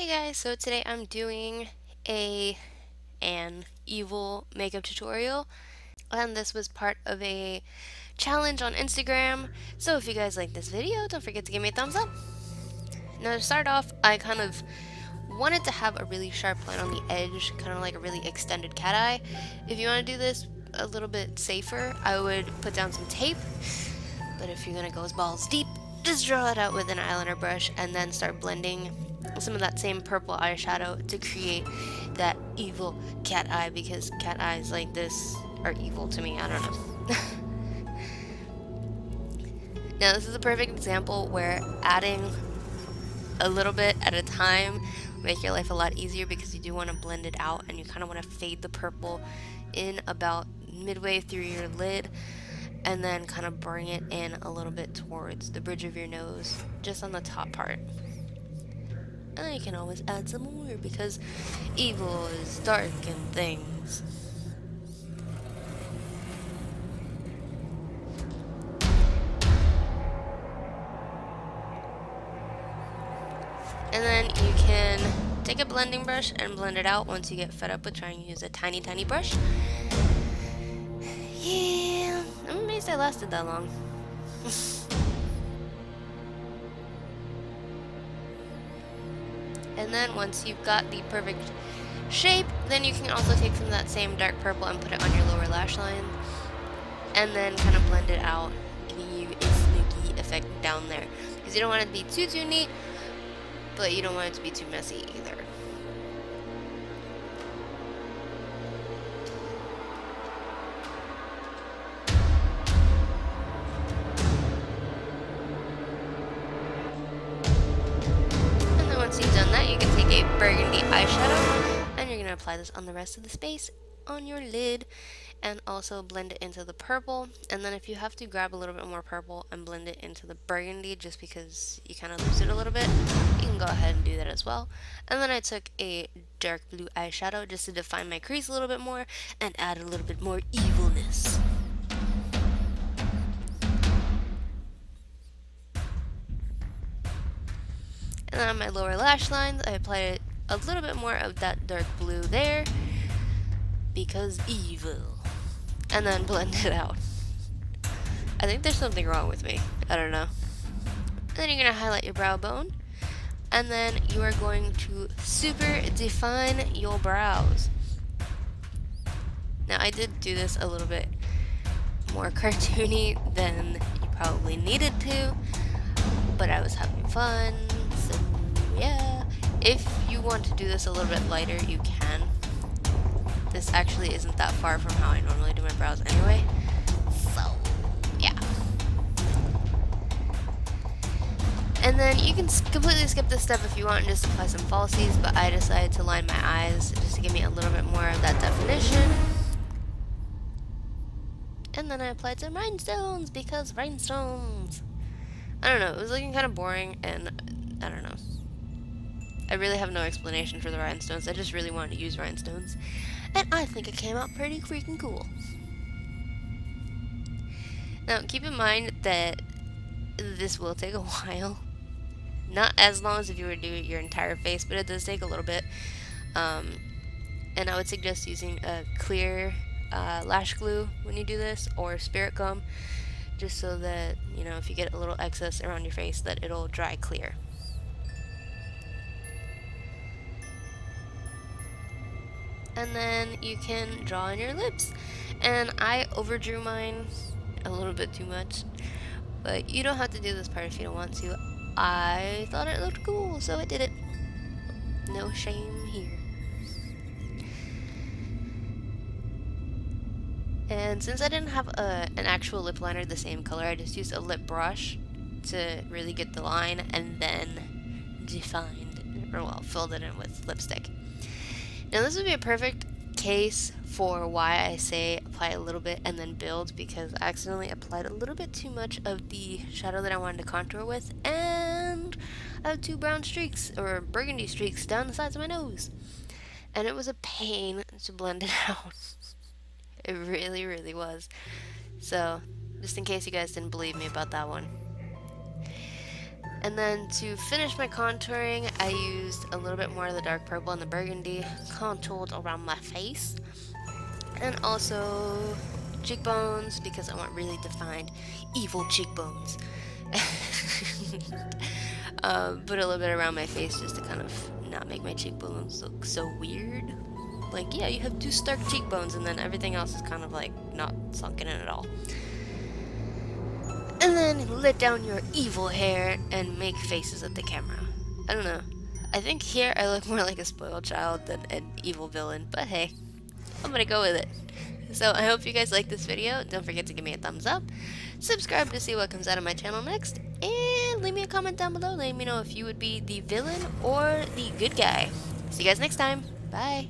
Hey guys, so today I'm doing an evil makeup tutorial, and this was part of a challenge on Instagram. So if you guys like this video, don't forget to give me a thumbs up. Now to start off, I kind of wanted to have a really sharp line on the edge, kind of like a really extended cat eye. If you want to do this a little bit safer, I would put down some tape, but if you're gonna go as balls deep, just draw it out with an eyeliner brush and then start blending some of that same purple eyeshadow to create that evil cat eye, because cat eyes like this are evil to me. I don't know. Now this is a perfect example where adding a little bit at a time make your life a lot easier, because you do want to blend it out and you kind of want to fade the purple in about midway through your lid and then kind of bring it in a little bit towards the bridge of your nose, just on the top part. And then you can always add some more, because evil is dark and things. And then you can take a blending brush and blend it out once you get fed up with trying to use a tiny brush. Yeah, I'm amazed I lasted that long. And then once you've got the perfect shape, then you can also take some of that same dark purple and put it on your lower lash line, and then kind of blend it out, giving you a smoky effect down there, because you don't want it to be too neat, but you don't want it to be too messy either. And then once you've done that, you can take a burgundy eyeshadow and you're going to apply this on the rest of the space on your lid, and also blend it into the purple. And then if you have to, grab a little bit more purple and blend it into the burgundy, just because you kind of lose it a little bit, you can go ahead and do that as well. And then I took a dark blue eyeshadow just to define my crease a little bit more and add a little bit more evilness. And then on my lower lash lines, I applied a little bit more of that dark blue there, because evil. And then blend it out. I think there's something wrong with me. I don't know. And then you're going to highlight your brow bone. And then you are going to super define your brows. Now I did do this a little bit more cartoony than you probably needed to, but I was having fun, so yeah. If you want to do this a little bit lighter, you can. This actually isn't that far from how I normally do my brows anyway, so yeah. And then you can completely skip this step if you want and just apply some falsies, but I decided to line my eyes just to give me a little bit more of that definition. And then I applied some rhinestones, because rhinestones. I don't know, it was looking kind of boring, and I don't know. I really have no explanation for the rhinestones. I just really wanted to use rhinestones, and I think it came out pretty freaking cool. Now, keep in mind that this will take a while. Not as long as if you were to do your entire face, but it does take a little bit. And I would suggest using a clear lash glue when you do this, or spirit gum, just so that, you know, if you get a little excess around your face, that it'll dry clear. And then you can draw on your lips. And I overdrew mine a little bit too much, but you don't have to do this part if you don't want to. I thought it looked cool, so I did it. No shame here. And since I didn't have an actual lip liner the same color, I just used a lip brush to really get the line, and then defined, or well, filled it in with lipstick. Now this would be a perfect case for why I say apply a little bit and then build, because I accidentally applied a little bit too much of the shadow that I wanted to contour with, and I have 2 brown streaks, or burgundy streaks, down the sides of my nose. And it was a pain to blend it out. It really was. So, just in case you guys didn't believe me about that one. And then to finish my contouring, I used a little bit more of the dark purple and the burgundy, contoured around my face. And also cheekbones, because I want really defined evil cheekbones. Put a little bit around my face just to kind of not make my cheekbones look so weird. Like, yeah, you have two stark cheekbones and then everything else is kind of like not sunken in at all. And then let down your evil hair and make faces at the camera. I don't know. I think here I look more like a spoiled child than an evil villain, but hey, I'm gonna go with it. So I hope you guys like this video. Don't forget to give me a thumbs up, subscribe to see what comes out of my channel next, and leave me a comment down below letting me know if you would be the villain or the good guy. See you guys next time. Bye.